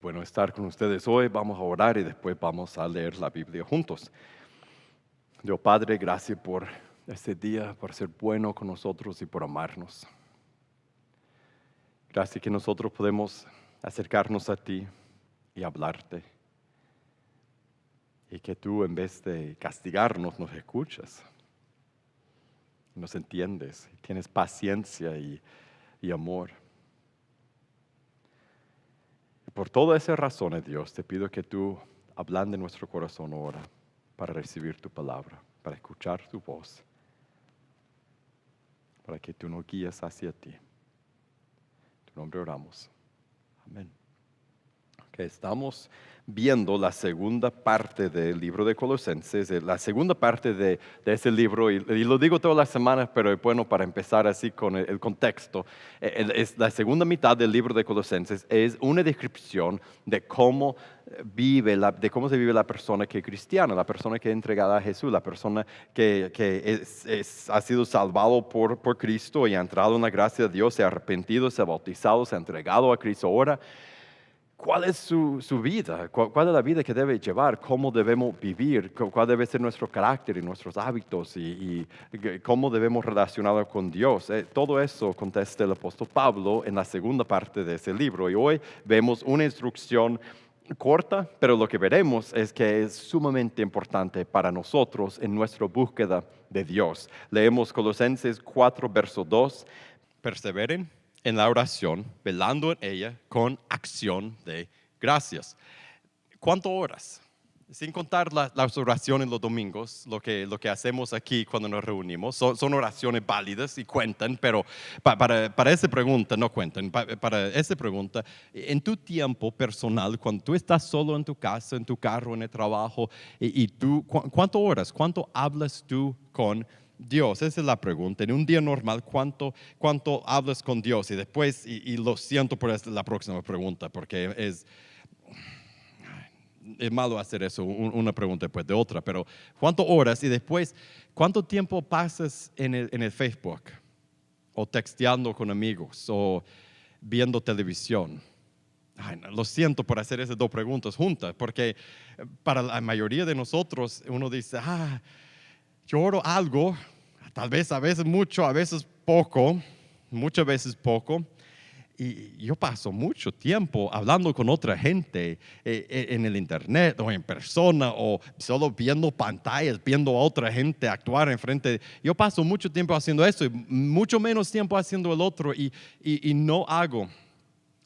Bueno estar con ustedes hoy. Vamos a orar y después vamos a leer la Biblia juntos. Dios Padre, gracias por este día, por ser bueno con nosotros y por amarnos. Gracias que nosotros podemos acercarnos a ti y hablarte. Y que tú, en vez de castigarnos, nos escuchas. Nos entiendes, tienes paciencia y amor. Y por todas esas razones, Dios, te pido que tú ablande nuestro corazón ahora para recibir tu palabra, para escuchar tu voz, para que tú nos guíes hacia ti. En tu nombre oramos. Amén. Okay, estamos viendo la segunda parte del libro de Colosenses, la segunda parte de ese libro, y lo digo todas las semanas, pero es bueno para empezar así con el contexto. Es la segunda mitad del libro de Colosenses es una descripción de cómo de cómo se vive la persona que es cristiana, la persona que es entregada a Jesús, la persona que ha sido salvado por Cristo y ha entrado en la gracia de Dios, se ha arrepentido, se ha bautizado, se ha entregado a Cristo ahora. ¿Cuál es su vida? ¿Cuál es la vida que debe llevar? ¿Cómo debemos vivir? ¿Cuál debe ser nuestro carácter y nuestros hábitos? ¿Y cómo debemos relacionarnos con Dios? Todo eso contesta el apóstol Pablo en la segunda parte de ese libro. Y hoy vemos una instrucción corta, pero lo que veremos es que es sumamente importante para nosotros en nuestra búsqueda de Dios. Leemos Colosenses 4, verso 2. Perseveren en la oración, velando en ella con acción de gracias. ¿Cuántas horas? Sin contar las oraciones los domingos, lo que hacemos aquí cuando nos reunimos, son oraciones válidas y cuentan, pero para esa pregunta no cuentan. Para esa pregunta, en tu tiempo personal, cuando tú estás solo en tu casa, en tu carro, en el trabajo, y tú, ¿cuántas horas? ¿Cuánto hablas tú con Dios? Esa es la pregunta. En un día normal, ¿cuánto hablas con Dios? Y después, y lo siento por la próxima pregunta, porque es malo hacer eso, una pregunta después de otra, pero ¿cuántas horas? Y después, ¿cuánto tiempo pasas en el Facebook? O texteando con amigos, o viendo televisión. Ay, no, lo siento por hacer esas dos preguntas juntas, porque para la mayoría de nosotros uno dice, yo oro algo, tal vez a veces mucho, a veces poco, muchas veces poco. Y yo paso mucho tiempo hablando con otra gente en el internet o en persona o solo viendo pantallas, viendo a otra gente actuar enfrente. Yo paso mucho tiempo haciendo eso y mucho menos tiempo haciendo el otro y no hago.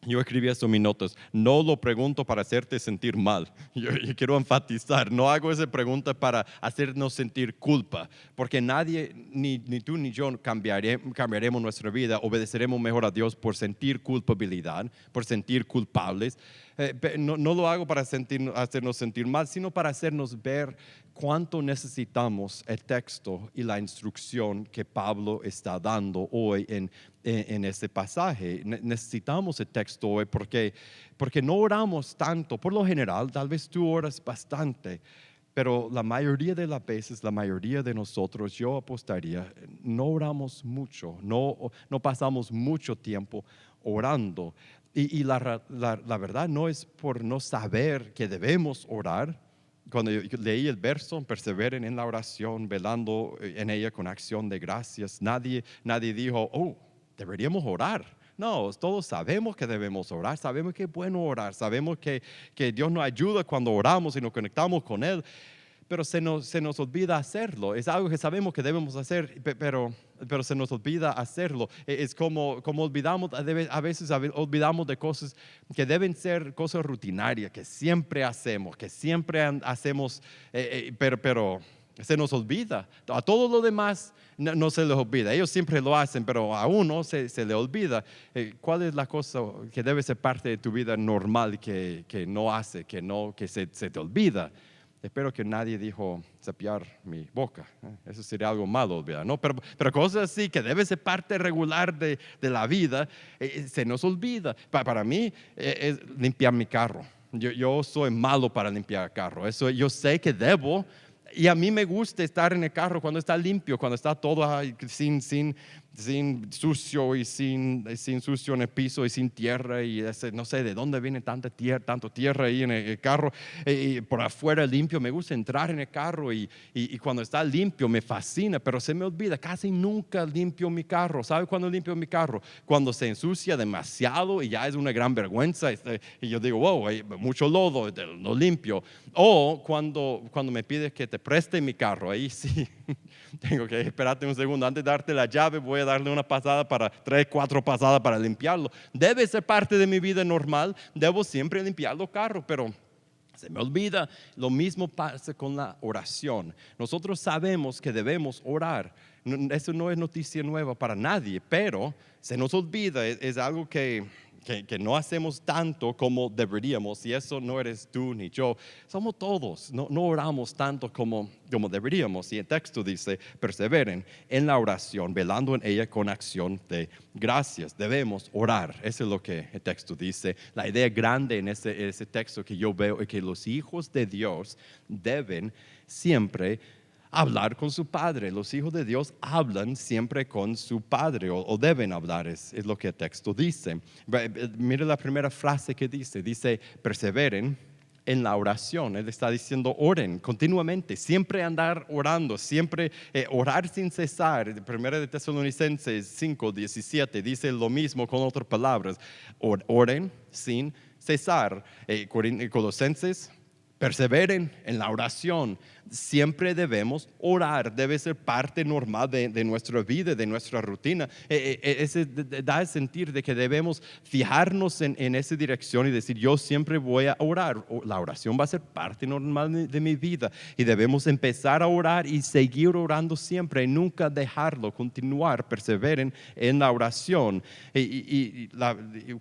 Yo escribí eso en mis notas, no lo pregunto para hacerte sentir mal. Yo quiero enfatizar, no hago esa pregunta para hacernos sentir culpa, porque nadie, ni tú ni yo cambiaremos nuestra vida, obedeceremos mejor a Dios por sentir culpabilidad, por sentir culpables. No lo hago para hacernos sentir mal, sino para hacernos ver cuánto necesitamos el texto y la instrucción que Pablo está dando hoy en este pasaje. Necesitamos el texto hoy porque no oramos tanto. Por lo general, tal vez tú oras bastante, pero la mayoría de las veces, la mayoría de nosotros, yo apostaría, no oramos mucho, no pasamos mucho tiempo orando. Y la verdad no es por no saber que debemos orar. Cuando yo leí el verso, perseveren en la oración, velando en ella con acción de gracias, nadie dijo, deberíamos orar. No, todos sabemos que debemos orar, sabemos que es bueno orar, sabemos que Dios nos ayuda cuando oramos y nos conectamos con Él, pero se nos olvida hacerlo. Es algo que sabemos que debemos hacer, pero se nos olvida hacerlo. Es como olvidamos, a veces olvidamos de cosas que deben ser cosas rutinarias, que siempre hacemos, pero se nos olvida. A todos los demás no se les olvida. Ellos siempre lo hacen, pero a uno se le olvida. ¿Cuál es la cosa que debe ser parte de tu vida normal que no hace, que se te olvida? Espero que nadie dijo cepillar mi boca. Eso sería algo malo, olvidar, ¿no? Pero cosas así que debe ser parte regular de la vida, se nos olvida. Para mí es limpiar mi carro. Yo soy malo para limpiar el carro. Eso yo sé que debo. Y a mí me gusta estar en el carro cuando está limpio, cuando está todo sin sin sucio y sin sucio en el piso y sin tierra y no sé de dónde viene tanto tierra ahí en el carro, y por afuera limpio. Me gusta entrar en el carro y cuando está limpio me fascina, pero se me olvida, casi nunca limpio mi carro. ¿Sabe cuándo limpio mi carro? Cuando se ensucia demasiado y ya es una gran vergüenza, y yo digo, wow, hay mucho lodo, lo limpio. O cuando me pides que te preste mi carro, ahí sí. Tengo que esperarte un segundo. Antes de darte la llave, voy a darle una pasada 3, 4 pasadas para limpiarlo. Debe ser parte de mi vida normal. Debo siempre limpiar los carros, pero se me olvida. Lo mismo pasa con la oración. Nosotros sabemos que debemos orar. Eso no es noticia nueva para nadie, pero se nos olvida. Es algo que no hacemos tanto como deberíamos, y eso no eres tú ni yo, somos todos. No oramos tanto como deberíamos, y el texto dice: perseveren en la oración, velando en ella con acción de gracias. Debemos orar, eso es lo que el texto dice. La idea grande en ese texto que yo veo es que los hijos de Dios deben siempre hablar con su padre. Los hijos de Dios hablan siempre con su padre, o deben hablar, es lo que el texto dice. Mire la primera frase que dice perseveren en la oración. Él está diciendo oren continuamente, siempre andar orando, siempre orar sin cesar. Primera de Tesalonicenses 5:17 dice lo mismo con otras palabras: oren sin cesar. Colosenses: perseveren en la oración. Siempre debemos orar, debe ser parte normal de nuestra vida, de nuestra rutina. Da el sentir de que debemos fijarnos en esa dirección y decir: yo siempre voy a orar. La oración va a ser parte normal de mi vida, y debemos empezar a orar y seguir orando siempre, y nunca dejarlo, continuar. Perseveren en la oración.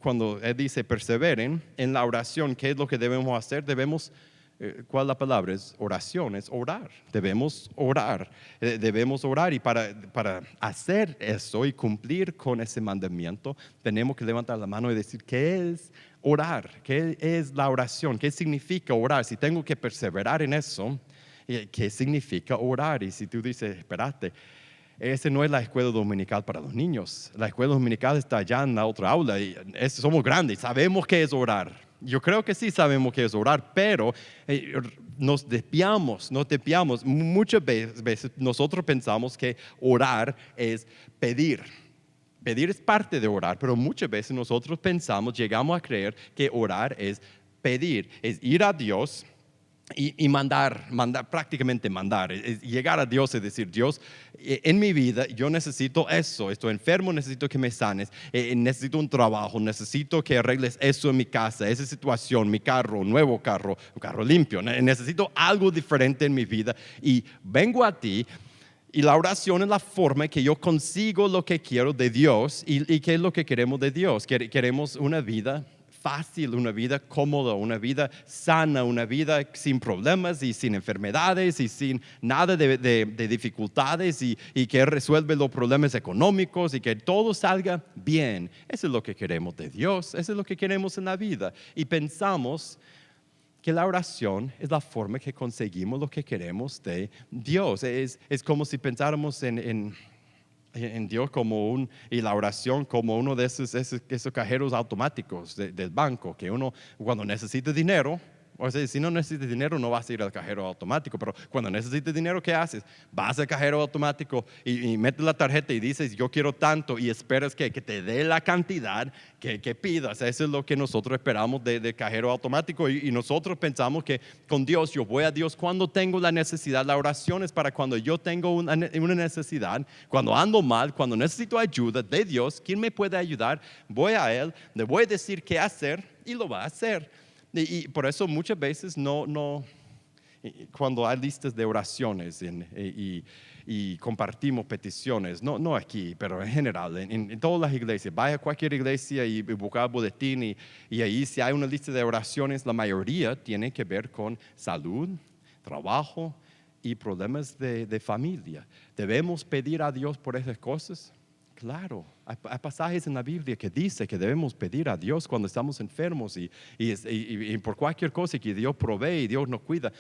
Cuando él dice perseveren en la oración, ¿qué es lo que debemos hacer? ¿Cuál es la palabra? Es oración, es orar. Debemos orar. Debemos orar, y para hacer eso y cumplir con ese mandamiento, tenemos que levantar la mano y decir: ¿qué es orar? ¿Qué es la oración? ¿Qué significa orar? Si tengo que perseverar en eso, ¿qué significa orar? Y si tú dices: espérate, esa no es la escuela dominical para los niños. La escuela dominical está allá en la otra aula, y somos grandes, sabemos qué es orar. Yo creo que sí sabemos qué es orar, pero nos desviamos. Muchas veces nosotros pensamos que orar es pedir. Pedir es parte de orar, pero muchas veces nosotros llegamos a creer que orar es pedir, es ir a Dios y mandar, prácticamente mandar, es llegar a Dios y decir: Dios, en mi vida yo necesito eso, estoy enfermo, necesito que me sanes, necesito un trabajo, necesito que arregles eso en mi casa, esa situación, mi carro, un carro limpio, necesito algo diferente en mi vida, y vengo a ti. Y la oración es la forma que yo consigo lo que quiero de Dios. ¿Y qué es lo que queremos de Dios? Queremos una vida fácil, una vida cómoda, una vida sana, una vida sin problemas y sin enfermedades y sin nada de dificultades, y que resuelve los problemas económicos y que todo salga bien. Eso es lo que queremos de Dios, eso es lo que queremos en la vida. Y pensamos que la oración es la forma que conseguimos lo que queremos de Dios. Es como si pensáramos en Dios y la oración como uno de esos cajeros automáticos del banco, que uno, cuando necesita dinero, o sea, si no necesitas dinero, no vas a ir al cajero automático, pero cuando necesitas dinero, ¿qué haces? Vas al cajero automático y metes la tarjeta y dices: yo quiero tanto, y esperas que te dé la cantidad que pidas. Eso es lo que nosotros esperamos del cajero automático, y nosotros pensamos que con Dios, yo voy a Dios cuando tengo la necesidad. La oración es para cuando yo tengo una necesidad, cuando ando mal, cuando necesito ayuda de Dios. ¿Quién me puede ayudar? Voy a Él, le voy a decir qué hacer, y lo va a hacer. Y por eso muchas veces cuando hay listas de oraciones y compartimos peticiones, no aquí, pero en general, en todas las iglesias, vaya a cualquier iglesia y busca el boletín, y ahí, si hay una lista de oraciones, la mayoría tiene que ver con salud, trabajo y problemas de familia. ¿Debemos pedir a Dios por esas cosas? Claro, hay pasajes en la Biblia que dice que debemos pedir a Dios cuando estamos enfermos y por cualquier cosa, que Dios provee y Dios nos cuida.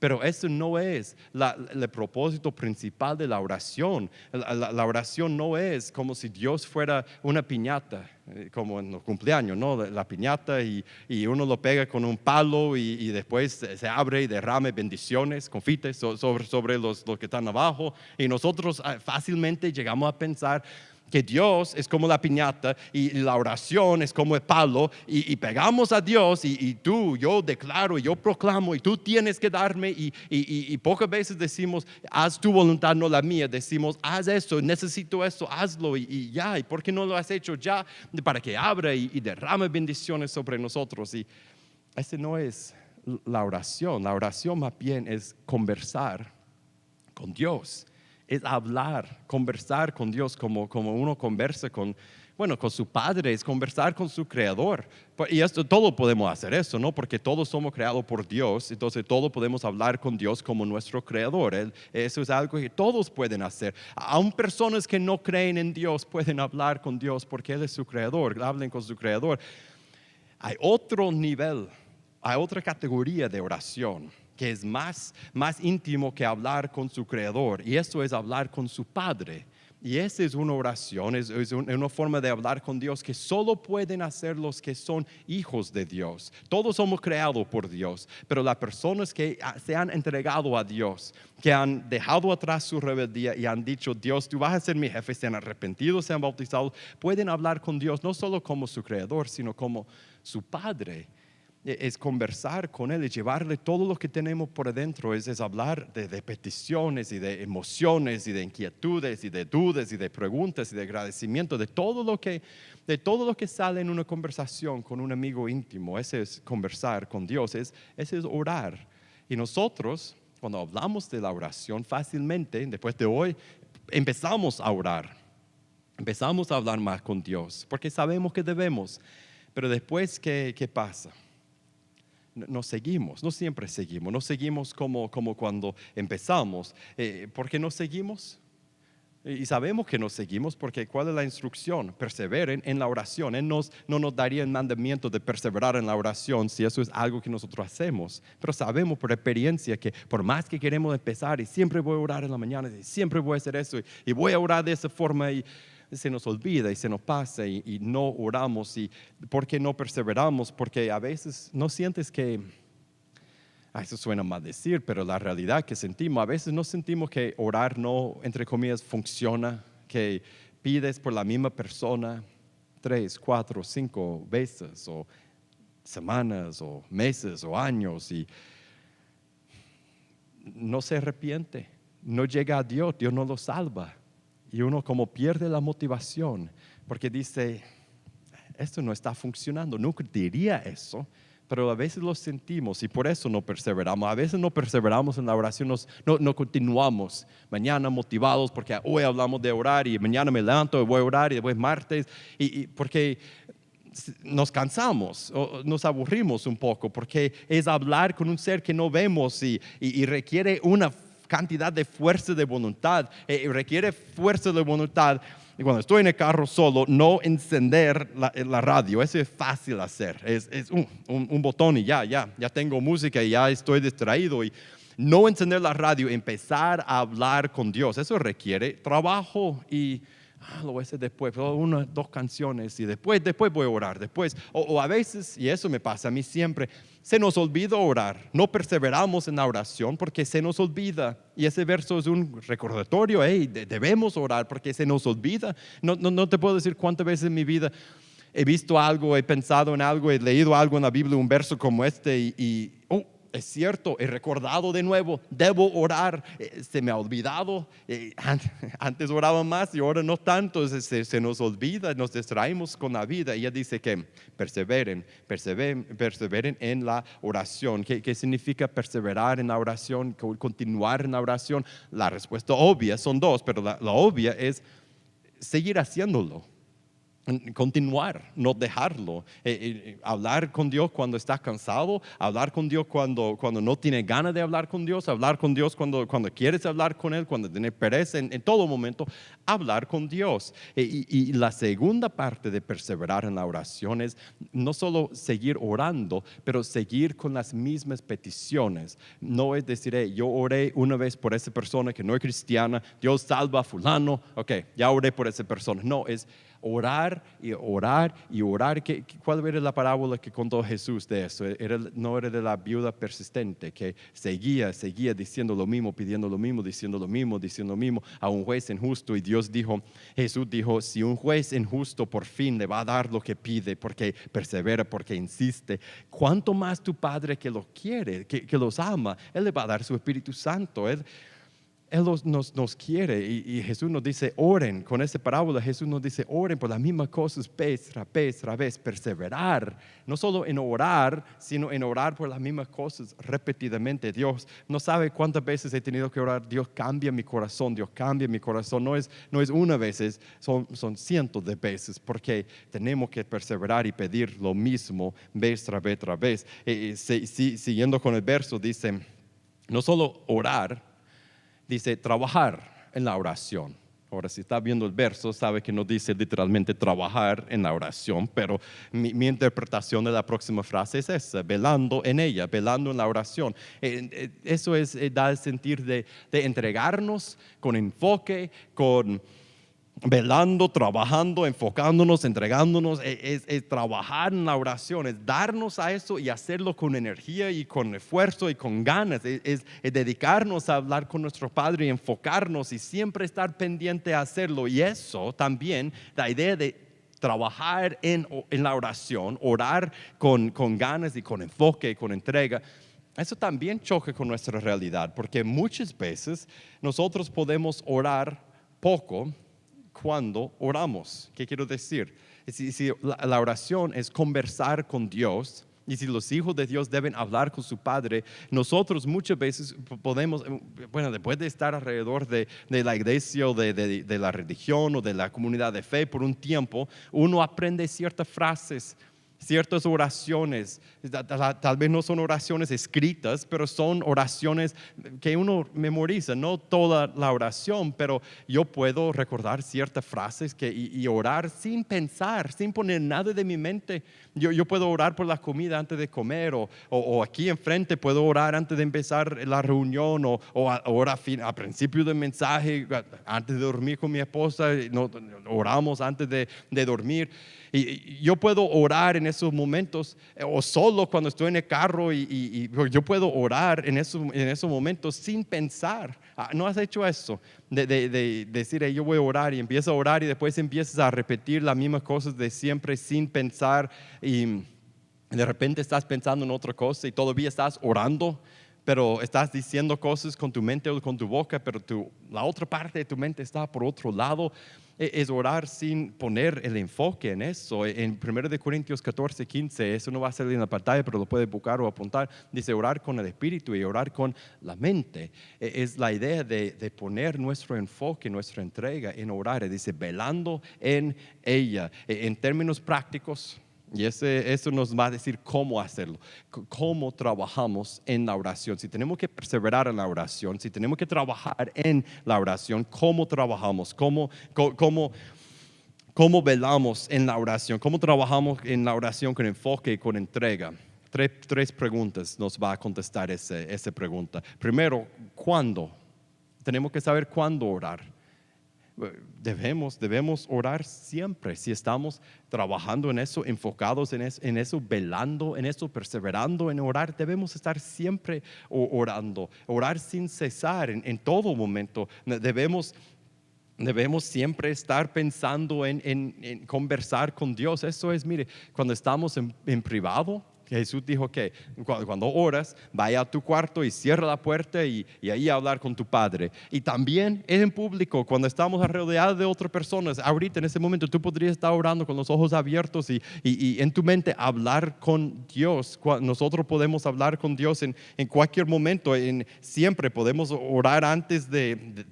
Pero eso no es el propósito principal de la oración. La oración no es como si Dios fuera una piñata, como en los cumpleaños, ¿no? La piñata y uno lo pega con un palo y después se abre y derrame bendiciones, confites sobre los que están abajo. Y nosotros fácilmente llegamos a pensar que Dios es como la piñata y la oración es como el palo y pegamos a Dios y tú, yo declaro, yo proclamo y tú tienes que darme y pocas veces decimos, haz tu voluntad, no la mía. Decimos, haz eso, necesito eso, hazlo y ya. ¿Y por qué no lo has hecho ya? Para que abra y derrame bendiciones sobre nosotros. Y ese no es la oración. La oración más bien es conversar con Dios. Es hablar, conversar con Dios como uno conversa con su Padre, es conversar con su Creador. Y esto, todo podemos hacer eso, ¿no? Porque todos somos creados por Dios, entonces todos podemos hablar con Dios como nuestro Creador. Eso es algo que todos pueden hacer. Aún personas que no creen en Dios pueden hablar con Dios porque Él es su Creador, hablen con su Creador. Hay otro nivel, hay otra categoría de oración que es más íntimo que hablar con su Creador, y eso es hablar con su Padre. Y esa es una oración, es una forma de hablar con Dios que solo pueden hacer los que son hijos de Dios. Todos somos creados por Dios, pero las personas que se han entregado a Dios, que han dejado atrás su rebeldía y han dicho, Dios, tú vas a ser mi jefe, se han arrepentido, se han bautizado, pueden hablar con Dios no solo como su Creador, sino como su Padre. Es conversar con Él, es llevarle todo lo que tenemos por adentro, es hablar de peticiones y de emociones y de inquietudes y de dudas y de preguntas y de agradecimiento, de todo lo que sale en una conversación con un amigo íntimo. Ese es conversar con Dios, ese es orar. Y nosotros, cuando hablamos de la oración, fácilmente, después de hoy, empezamos a orar, empezamos a hablar más con Dios, porque sabemos que debemos. Pero después, ¿qué pasa? No seguimos, no siempre seguimos, no seguimos como cuando empezamos. ¿Por qué no seguimos? Y sabemos que no seguimos porque ¿cuál es la instrucción? Perseveren en la oración. Él no nos daría el mandamiento de perseverar en la oración si eso es algo que nosotros hacemos. Pero sabemos por experiencia que por más que queremos empezar y siempre voy a orar en la mañana y siempre voy a hacer eso y voy a orar de esa forma y se nos olvida y se nos pasa y no oramos. ¿Y por qué no perseveramos? Porque a veces no sientes que, eso suena mal decir, pero la realidad que sentimos, a veces no sentimos que orar no, entre comillas, funciona, que pides por la misma persona 3, 4, 5 veces o semanas o meses o años y no se arrepiente, no llega a Dios, Dios no lo salva. Y uno como pierde la motivación porque dice, esto no está funcionando. Nunca diría eso, pero a veces lo sentimos y por eso no perseveramos. A veces no perseveramos en la oración, no continuamos. Mañana motivados porque hoy hablamos de orar y mañana me levanto y voy a orar y después martes. Y porque nos cansamos, o nos aburrimos un poco porque es hablar con un ser que no vemos y requiere una cantidad de fuerza de voluntad, requiere fuerza de voluntad. Y cuando estoy en el carro solo, no encender la radio, eso es fácil hacer, es un botón y ya tengo música y ya estoy distraído. Y no encender la radio, empezar a hablar con Dios, eso requiere trabajo y lo voy a hacer después, 1, 2 canciones y después voy a orar, después. O a veces, y eso me pasa a mí siempre, se nos olvida orar, no perseveramos en la oración porque se nos olvida. Y ese verso es un recordatorio, debemos orar porque se nos olvida. No te puedo decir cuántas veces en mi vida he visto algo, he pensado en algo, he leído algo en la Biblia, un verso como este y es cierto, he recordado de nuevo, debo orar, se me ha olvidado, antes oraba más y ahora no tanto, se nos olvida, nos distraemos con la vida. Y ella dice que perseveren en la oración. ¿Qué significa perseverar en la oración? Continuar en la oración. La respuesta obvia son 2, pero la obvia es seguir haciéndolo. continuar, no dejarlo. Hablar con Dios cuando estás cansado, hablar con Dios cuando no tienes ganas de hablar con Dios, hablar con Dios cuando quieres hablar con Él, cuando tienes pereza, en todo momento, hablar con Dios. Y la segunda parte de perseverar en la oración es no solo seguir orando, pero seguir con las mismas peticiones. No es decir, yo oré una vez por esa persona que no es cristiana, Dios salva a fulano, ok, ya oré por esa persona. No, es orar y orar y orar. ¿Cuál era la parábola que contó Jesús de eso? No era de la viuda persistente que seguía diciendo lo mismo, pidiendo lo mismo, diciendo lo mismo a un juez injusto. Y Jesús dijo, si un juez injusto por fin le va a dar lo que pide porque persevera, porque insiste, ¿cuánto más tu Padre que lo quiere, que los ama? Él le va a dar su Espíritu Santo. Él nos quiere y Jesús nos dice, oren. Con esta parábola Jesús nos dice, oren por las mismas cosas, vez tras vez, perseverar. No solo en orar, sino en orar por las mismas cosas repetidamente. Dios no sabe cuántas veces he tenido que orar, Dios cambia mi corazón, Dios cambia mi corazón. No es una vez, son cientos de veces, porque tenemos que perseverar y pedir lo mismo vez tras vez. Siguiendo con el verso, dice, no solo orar, dice trabajar en la oración. Ahora, si está viendo el verso, sabe que no dice literalmente trabajar en la oración, pero mi interpretación de la próxima frase es esa, velando en ella, velando en la oración. Eso da el sentir de entregarnos con enfoque, velando, trabajando, enfocándonos, entregándonos. Es trabajar en la oración, es darnos a eso y hacerlo con energía y con esfuerzo y con ganas. Es dedicarnos a hablar con nuestro Padre y enfocarnos y siempre estar pendiente a hacerlo. Y eso también, la idea de trabajar en la oración, orar con ganas y con enfoque y con entrega, eso también choca con nuestra realidad, porque muchas veces nosotros podemos orar poco cuando oramos. ¿Qué quiero decir? Si la oración es conversar con Dios, y si los hijos de Dios deben hablar con su Padre, nosotros muchas veces podemos, después de estar alrededor de la iglesia o de la religión o de la comunidad de fe por un tiempo, uno aprende ciertas frases, ciertas oraciones. Tal vez no son oraciones escritas, pero son oraciones que uno memoriza. No toda la oración, pero yo puedo recordar ciertas frases y orar sin pensar, sin poner nada de mi mente. Yo puedo orar por la comida antes de comer, o aquí enfrente puedo orar antes de empezar la reunión, o ahora a principio del mensaje, antes de dormir con mi esposa, oramos antes de dormir. Y yo puedo orar en esos momentos, o solo cuando estoy en el carro, y yo puedo orar en esos momentos sin pensar. ¿No has hecho eso? De decir, yo voy a orar, y empiezas a orar y después empiezas a repetir las mismas cosas de siempre sin pensar, y de repente estás pensando en otra cosa y todavía estás orando, pero estás diciendo cosas con tu mente o con tu boca, pero la otra parte de tu mente está por otro lado. Es orar sin poner el enfoque en eso. En 1 Corintios 14, 15, eso no va a salir en la pantalla, pero lo puedes buscar o apuntar. Dice orar con el espíritu y orar con la mente. Es la idea de poner nuestro enfoque, nuestra entrega en orar. Dice velando en ella. En términos prácticos, y eso nos va a decir cómo hacerlo, cómo trabajamos en la oración. Si tenemos que perseverar en la oración, si tenemos que trabajar en la oración, ¿cómo trabajamos? ¿Cómo velamos en la oración? ¿Cómo trabajamos en la oración con enfoque y con entrega? Tres preguntas nos va a contestar esa pregunta. Primero, ¿cuándo? Tenemos que saber cuándo orar. Debemos orar siempre. Si estamos trabajando en eso, enfocados en eso, velando en eso, perseverando en orar, debemos estar siempre orando, orar sin cesar en todo momento. Debemos siempre estar pensando en conversar con Dios. Eso es, mire, cuando estamos en privado, Jesús dijo que cuando oras, vaya a tu cuarto y cierra la puerta y ahí hablar con tu Padre. Y también es en público, cuando estamos rodeados de otras personas. Ahorita en ese momento tú podrías estar orando con los ojos abiertos y en tu mente hablar con Dios. Nosotros podemos hablar con Dios en cualquier momento. Siempre podemos orar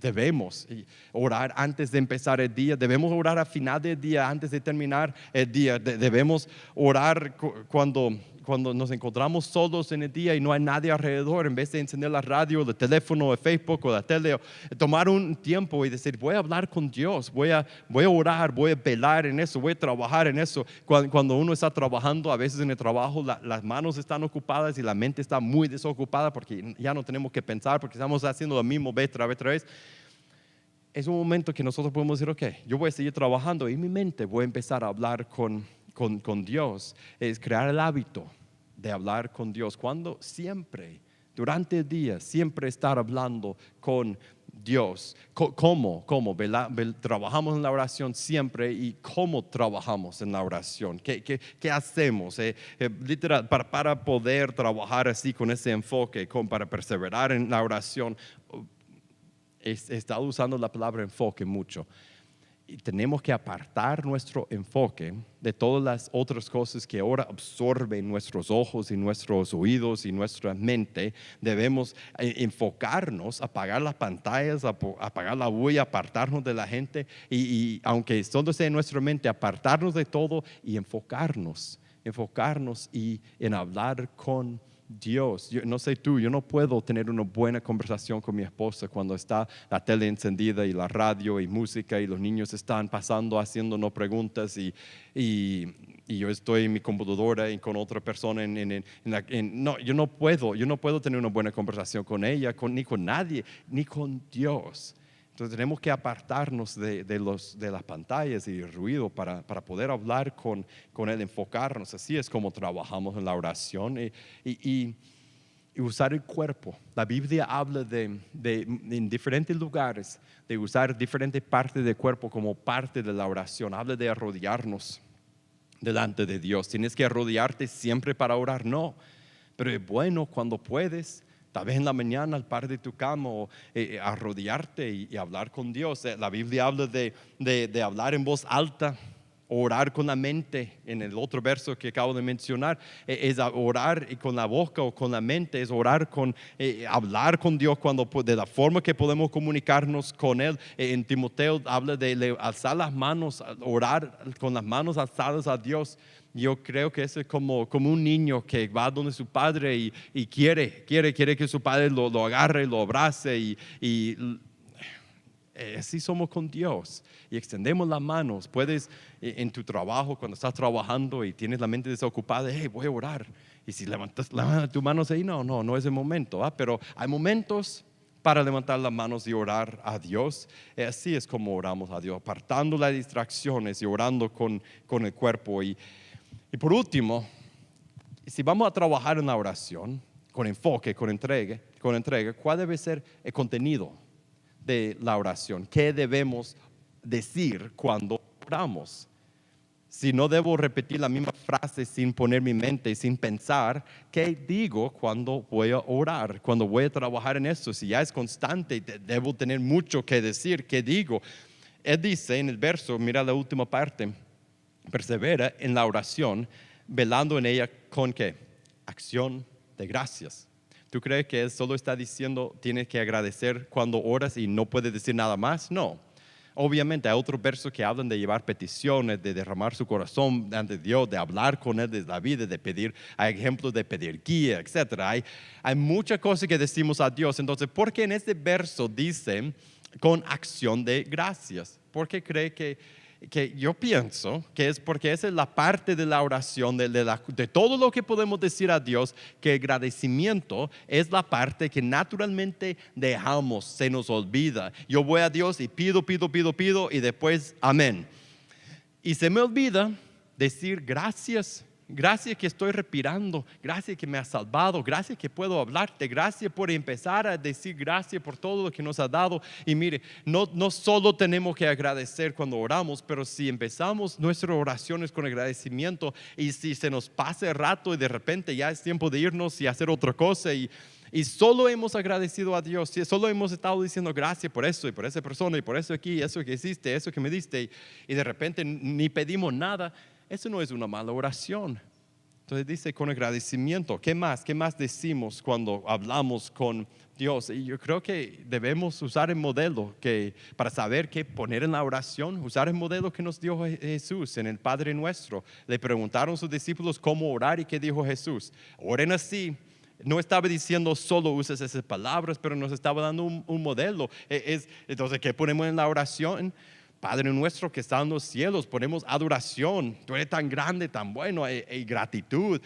debemos orar antes de empezar el día. Debemos orar al final del día, antes de terminar el día. Debemos orar cuando nos encontramos solos en el día y no hay nadie alrededor, en vez de encender la radio, el teléfono, el Facebook o la tele, tomar un tiempo y decir, voy a hablar con Dios, voy a orar, voy a velar en eso, voy a trabajar en eso. Cuando uno está trabajando, a veces en el trabajo las manos están ocupadas y la mente está muy desocupada porque ya no tenemos que pensar, porque estamos haciendo lo mismo vez tras vez. Es un momento que nosotros podemos decir, ok, yo voy a seguir trabajando y en mi mente voy a empezar a hablar con Dios. Es crear el hábito de hablar con Dios. Siempre, durante el día, siempre estar hablando con Dios. ¿Cómo? Trabajamos en la oración siempre. ¿Y cómo trabajamos en la oración? ¿Qué hacemos? Literal, para poder trabajar así con ese enfoque, para perseverar en la oración. He estado usando la palabra enfoque mucho. Y tenemos que apartar nuestro enfoque de todas las otras cosas que ahora absorben nuestros ojos y nuestros oídos y nuestra mente. Debemos enfocarnos, apagar las pantallas, apagar la bulla, apartarnos de la gente y aunque solo sea en nuestra mente, apartarnos de todo y enfocarnos y en hablar con Dios. Yo no sé tú, yo no puedo tener una buena conversación con mi esposa cuando está la tele encendida y la radio y música y los niños están pasando haciéndonos preguntas y yo estoy en mi computadora y con otra persona no, yo no puedo tener una buena conversación con ella, ni con nadie, ni con Dios. Entonces tenemos que apartarnos de las pantallas y el ruido para poder hablar con Él, enfocarnos. Así es como trabajamos en la oración y usar el cuerpo. La Biblia habla en diferentes lugares de usar diferentes partes del cuerpo como parte de la oración. Habla de arrodillarnos delante de Dios. ¿Tienes que arrodillarte siempre para orar? No, pero es bueno cuando puedes. Tal vez en la mañana al par de tu cama arrodillarte y hablar con Dios. La Biblia habla de hablar en voz alta, orar con la mente. En el otro verso que acabo de mencionar, es orar con la boca o con la mente, es orar hablar con Dios de la forma que podemos comunicarnos con Él. En Timoteo habla de alzar las manos, orar con las manos alzadas a Dios. Yo creo que eso es como un niño que va donde su padre y quiere que su padre lo agarre, lo abrace y así somos con Dios y extendemos las manos. Puedes en tu trabajo, cuando estás trabajando y tienes la mente desocupada, voy a orar. Y si levantas tu mano ahí, no es el momento. Pero hay momentos para levantar las manos y orar a Dios. Así es como oramos a Dios, apartando las distracciones y orando con el cuerpo. Y por último, si vamos a trabajar en la oración con enfoque, con entrega, ¿cuál debe ser el contenido de la oración? ¿Qué debemos decir cuando oramos? Si no debo repetir la misma frase sin poner mi mente, sin pensar, ¿qué digo cuando voy a orar? Cuando voy a trabajar en esto, si ya es constante, debo tener mucho que decir. ¿Qué digo? Él dice en el verso, mira la última parte, persevera en la oración, velando en ella con ¿qué? Acción de gracias. ¿Tú crees que Él solo está diciendo tienes que agradecer cuando oras y no puedes decir nada más? No. Obviamente hay otros versos que hablan de llevar peticiones, de derramar su corazón ante Dios, de hablar con Él de la vida, de pedir, hay ejemplos de pedir guía, etc. Hay muchas cosas que decimos a Dios. Entonces, ¿por qué en este verso dice con acción de gracias? ¿Por qué cree que yo pienso que es porque esa es la parte de la oración, de todo lo que podemos decir a Dios, que el agradecimiento es la parte que naturalmente dejamos, se nos olvida. Yo voy a Dios y pido y después amén. Y se me olvida decir gracias gracias que estoy respirando, gracias que me has salvado, gracias que puedo hablarte, gracias por empezar a decir gracias por todo lo que nos ha dado. Y mire, no solo tenemos que agradecer cuando oramos, pero si empezamos nuestras oraciones con agradecimiento y si se nos pasa el rato y de repente ya es tiempo de irnos y hacer otra cosa y solo hemos agradecido a Dios, solo hemos estado diciendo gracias por eso y por esa persona y por eso aquí, eso que hiciste, eso que me diste y de repente ni pedimos nada, eso no es una mala oración. Entonces dice con agradecimiento. ¿Qué más? ¿Qué más decimos cuando hablamos con Dios? Y yo creo que debemos usar el modelo para saber qué poner en la oración, usar el modelo que nos dio Jesús en el Padre Nuestro. Le preguntaron a sus discípulos cómo orar y qué dijo Jesús. Oren así. No estaba diciendo solo uses esas palabras, pero nos estaba dando un modelo. Entonces, ¿qué ponemos en la oración? Padre nuestro que está en los cielos, ponemos adoración. Tú eres tan grande, tan bueno, gratitud.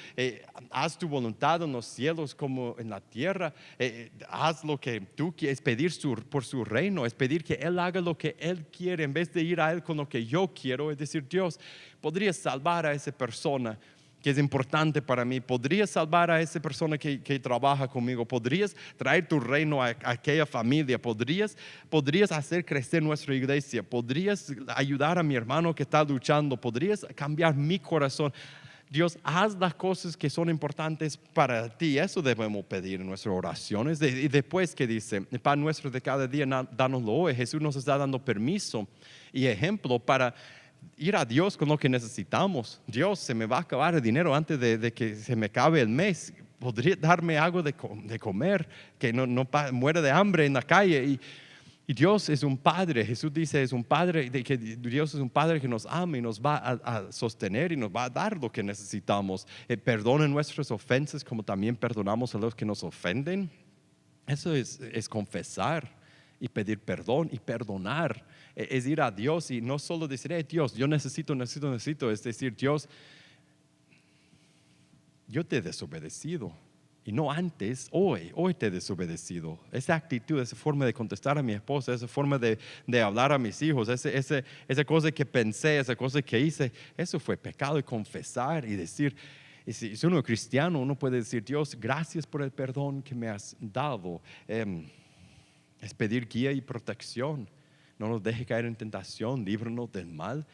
Haz tu voluntad en los cielos como en la tierra. Haz lo que tú quieres, pedir por su reino, es pedir que Él haga lo que Él quiere en vez de ir a Él con lo que yo quiero. Es decir, Dios, podrías salvar a esa persona que es importante para mí, podrías salvar a esa persona que trabaja conmigo, podrías traer tu reino a aquella familia, podrías hacer crecer nuestra iglesia, podrías ayudar a mi hermano que está luchando, podrías cambiar mi corazón. Dios, haz las cosas que son importantes para ti. Eso debemos pedir en nuestras oraciones. Y después que dice, el pan nuestro de cada día, danoslo hoy. Jesús nos está dando permiso y ejemplo para ir a Dios con lo que necesitamos. Dios, se me va a acabar el dinero antes de que se me acabe el mes. ¿Podría darme algo de comer? Que no muera de hambre en la calle. Y Dios es un Padre. Jesús dice, que Dios es un Padre que nos ama y nos va a sostener y nos va a dar lo que necesitamos. Perdone nuestras ofensas como también perdonamos a los que nos ofenden. Eso es confesar y pedir perdón y perdonar. Es ir a Dios y no solo decir, Dios, yo necesito. Es decir, Dios, yo te he desobedecido. Y no antes, hoy te he desobedecido. Esa actitud, esa forma de contestar a mi esposa, esa forma de hablar a mis hijos, esa cosa que pensé, esa cosa que hice, eso fue pecado. Y confesar y decir, y si uno es cristiano, uno puede decir, Dios, gracias por el perdón que me has dado. Es pedir guía y protección. No nos deje caer en tentación, líbranos del mal.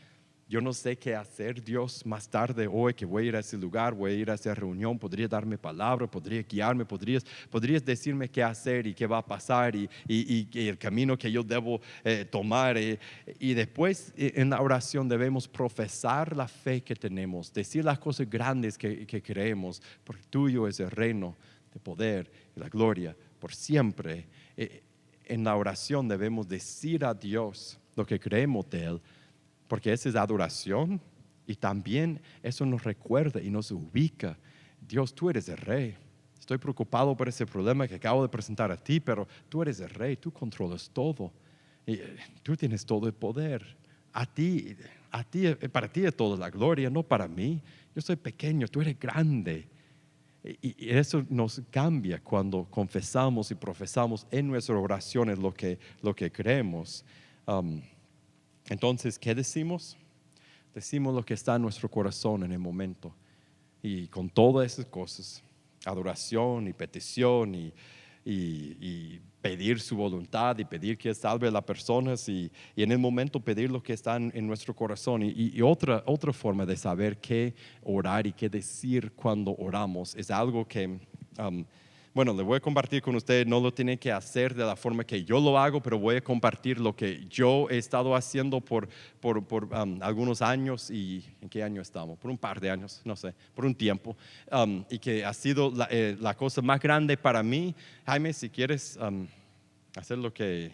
Yo no sé qué hacer, Dios, más tarde hoy que voy a ir a ese lugar, voy a ir a esa reunión, podría darme palabra, podría guiarme, podrías decirme qué hacer y qué va a pasar y el camino que yo debo tomar. Y después en la oración debemos profesar la fe que tenemos, decir las cosas grandes que creemos, porque tuyo es el reino, el poder y la gloria por siempre. En la oración debemos decir a Dios lo que creemos de Él, porque esa es adoración y también eso nos recuerda y nos ubica. Dios, tú eres el rey. Estoy preocupado por ese problema que acabo de presentar a ti, pero tú eres el rey, tú controlas todo. Y tú tienes todo el poder. Para ti es toda la gloria, no para mí. Yo soy pequeño, tú eres grande. Y eso nos cambia cuando confesamos y profesamos en nuestras oraciones lo que creemos. Entonces, ¿qué decimos? Decimos lo que está en nuestro corazón en el momento. Y con todas esas cosas, adoración y petición y pedir su voluntad y pedir que salve a las personas y en el momento pedir lo que está en nuestro corazón. Y otra forma de saber qué orar y qué decir cuando oramos es algo que, le voy a compartir con ustedes. No lo tienen que hacer de la forma que yo lo hago, pero voy a compartir lo que yo he estado haciendo por algunos años. ¿Y en qué año estamos? Por un par de años, no sé, por un tiempo. Y que ha sido la cosa más grande para mí. Jaime, si quieres hacer lo que...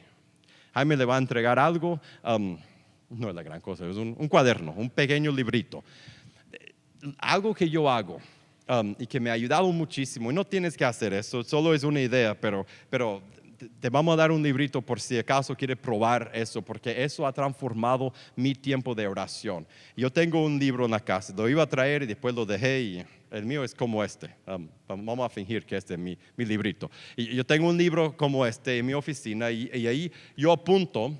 Jaime le va a entregar algo. No es la gran cosa, es un cuaderno, un pequeño librito. Algo que yo hago. Y que me ha ayudado muchísimo. Y no tienes que hacer eso, solo es una idea, pero te vamos a dar un librito por si acaso quieres probar eso, porque eso ha transformado mi tiempo de oración. Yo tengo un libro en la casa, lo iba a traer y después lo dejé y el mío es como este. Vamos a fingir que este es mi librito. Y yo tengo un libro como este en mi oficina y ahí yo apunto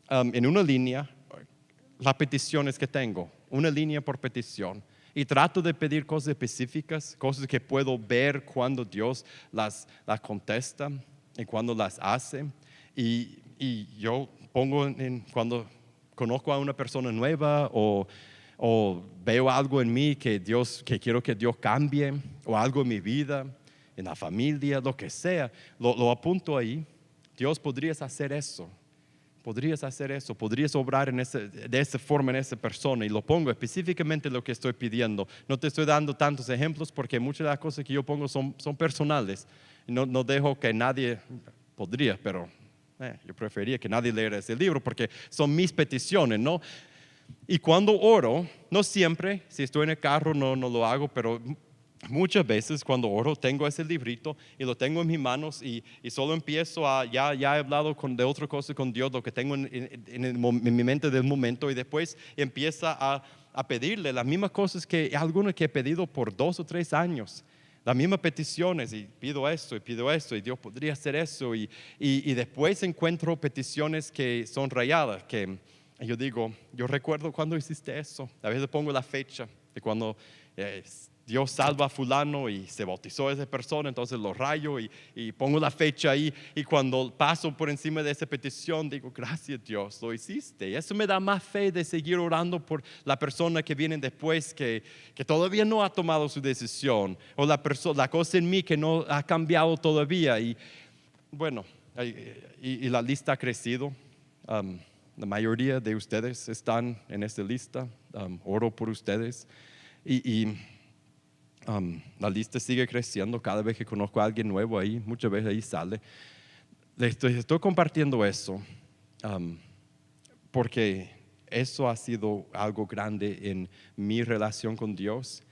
en una línea las peticiones que tengo, una línea por petición. Y trato de pedir cosas específicas, cosas que puedo ver cuando Dios las contesta y cuando las hace. Y yo pongo cuando conozco a una persona nueva o veo algo en mí que quiero que Dios cambie, o algo en mi vida, en la familia, lo que sea, lo apunto ahí. Dios, podrías hacer eso. Podrías obrar de esa forma en esa persona, y lo pongo específicamente lo que estoy pidiendo. No te estoy dando tantos ejemplos porque muchas de las cosas que yo pongo son personales. No dejo que nadie, podría, pero yo preferiría que nadie leyera ese libro porque son mis peticiones, ¿no? Y cuando oro, no siempre, si estoy en el carro no lo hago, pero muchas veces cuando oro tengo ese librito y lo tengo en mis manos y solo empiezo ya he hablado de otra cosa con Dios, lo que tengo en mi mente del momento, y después empieza a pedirle las mismas cosas algunas que he pedido por 2 o 3 años. Las mismas peticiones, y pido esto y Dios podría hacer eso, y después encuentro peticiones que son rayadas, que yo digo, yo recuerdo cuando hiciste eso. A veces pongo la fecha de cuando Dios salva a fulano y se bautizó a esa persona, entonces lo rayo y pongo la fecha ahí, y cuando paso por encima de esa petición digo, gracias Dios, lo hiciste. Y eso me da más fe de seguir orando por la persona que viene después, que todavía no ha tomado su decisión, o la cosa en mí que no ha cambiado todavía. Y bueno, y la lista ha crecido. La mayoría de ustedes están en esta lista. Oro por ustedes y la lista sigue creciendo. Cada vez que conozco a alguien nuevo ahí, muchas veces ahí sale. Estoy compartiendo eso porque eso ha sido algo grande en mi relación con Dios.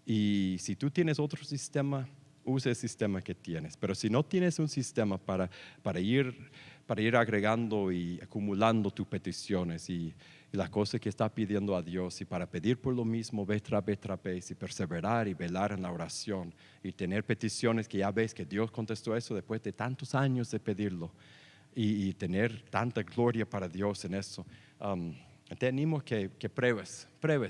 Y si tú tienes otro sistema, usa el sistema que tienes. Pero si no tienes un sistema para ir agregando y acumulando tus peticiones y las cosas que estás pidiendo a Dios, y para pedir por lo mismo vez tras vez, y perseverar y velar en la oración, y tener peticiones que ya ves que Dios contestó eso después de tantos años de pedirlo, y tener tanta gloria para Dios en eso. Te animo que pruebes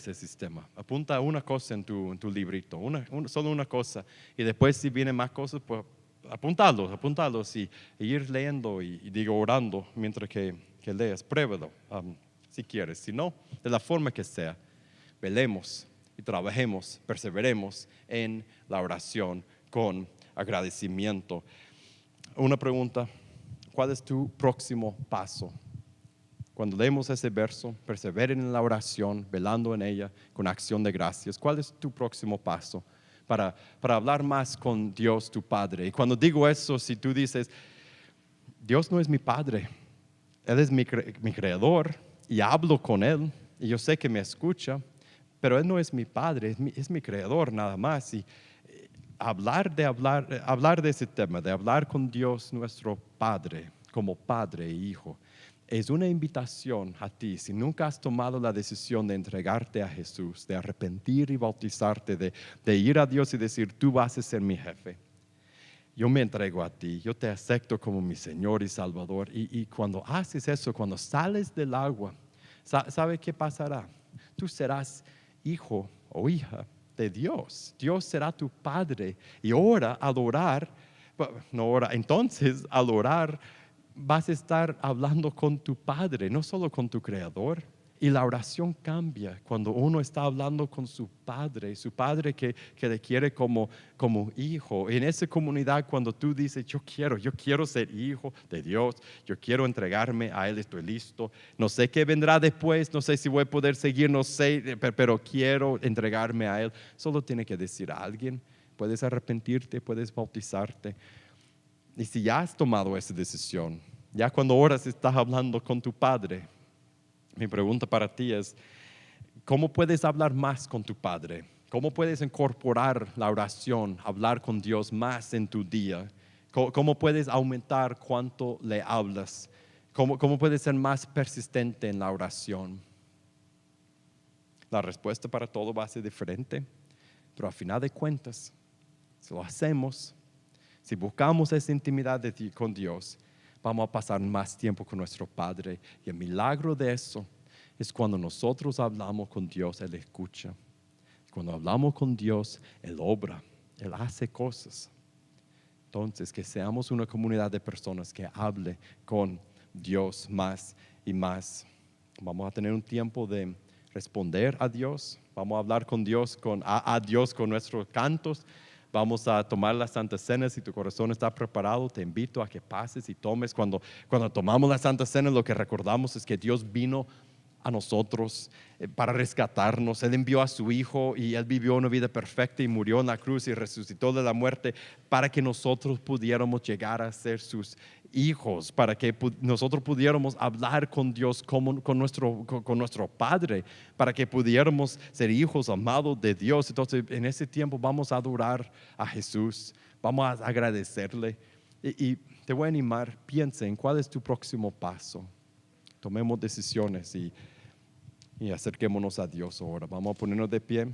el sistema. Apunta una cosa en tu librito, solo una cosa, y después si vienen más cosas, pues apuntarlos y ir leyendo y digo orando mientras que leas. Pruébalo si quieres. Si no, de la forma que sea, velemos y trabajemos, perseveremos en la oración con agradecimiento. Una pregunta: ¿cuál es tu próximo paso? Cuando leemos ese verso, perseveren en la oración, velando en ella con acción de gracias, ¿cuál es tu próximo paso para hablar más con Dios, tu Padre? Y cuando digo eso, si tú dices, Dios no es mi Padre, Él es mi creador y hablo con Él y yo sé que me escucha, pero Él no es mi Padre, es mi creador nada más. Y hablar de ese tema, de hablar con Dios nuestro Padre, como Padre e Hijo, es una invitación a ti. Si nunca has tomado la decisión de entregarte a Jesús, de arrepentir y bautizarte, de ir a Dios y decir, tú vas a ser mi jefe, yo me entrego a ti, yo te acepto como mi Señor y Salvador. Y cuando haces eso, cuando sales del agua, ¿sabe qué pasará? Tú serás hijo o hija de Dios. Dios será tu Padre. Y ahora al orar, entonces al orar vas a estar hablando con tu Padre, no solo con tu Creador. Y la oración cambia cuando uno está hablando con su Padre que le quiere como hijo. En esa comunidad, cuando tú dices, yo quiero ser hijo de Dios, yo quiero entregarme a Él, estoy listo. No sé qué vendrá después, no sé si voy a poder seguir, no sé, pero quiero entregarme a Él. Solo tiene que decir a alguien, puedes arrepentirte, puedes bautizarte. Y si ya has tomado esa decisión, ya cuando oras estás hablando con tu Padre, mi pregunta para ti es, ¿cómo puedes hablar más con tu Padre? ¿Cómo puedes incorporar la oración, hablar con Dios más en tu día? ¿Cómo puedes aumentar cuánto le hablas? ¿Cómo puedes ser más persistente en la oración? La respuesta para todo va a ser diferente, pero a final de cuentas, si lo hacemos, si buscamos esa intimidad con Dios, vamos a pasar más tiempo con nuestro Padre. Y el milagro de eso es cuando nosotros hablamos con Dios, Él escucha. Cuando hablamos con Dios, Él obra, Él hace cosas. Entonces, que seamos una comunidad de personas que hable con Dios más y más. Vamos a tener un tiempo de responder a Dios. Vamos a hablar con Dios, a Dios con nuestros cantos. Vamos a tomar la Santa Cena. Si tu corazón está preparado, te invito a que pases y tomes. Cuando tomamos la Santa Cena, lo que recordamos es que Dios vino a nosotros para rescatarnos. Él envió a su Hijo y Él vivió una vida perfecta y murió en la cruz y resucitó de la muerte para que nosotros pudiéramos llegar a ser sus hijos, para que nosotros pudiéramos hablar con Dios como con nuestro Padre, para que pudiéramos ser hijos amados de Dios. Entonces, en ese tiempo vamos a adorar a Jesús, vamos a agradecerle. Y te voy a animar, piensa en cuál es tu próximo paso. Tomemos decisiones y acerquémonos a Dios ahora. Vamos a ponernos de pie,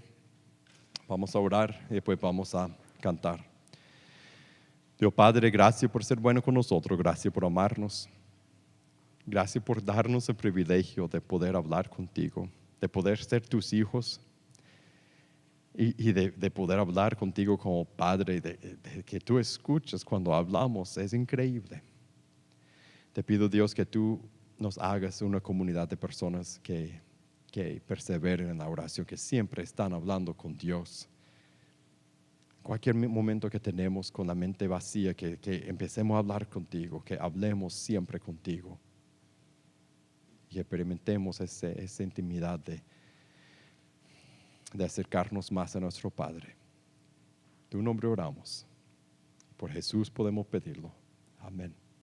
vamos a orar y después vamos a cantar. Dios Padre, gracias por ser bueno con nosotros, gracias por amarnos, gracias por darnos el privilegio de poder hablar contigo, de poder ser tus hijos y de poder hablar contigo como Padre, de que tú escuchas cuando hablamos, es increíble. Te pido, Dios, que tú nos hagas una comunidad de personas que perseveren en la oración, que siempre están hablando con Dios. Cualquier momento que tenemos con la mente vacía, que empecemos a hablar contigo, que hablemos siempre contigo y experimentemos esa intimidad de acercarnos más a nuestro Padre. En tu nombre oramos. Por Jesús podemos pedirlo. Amén.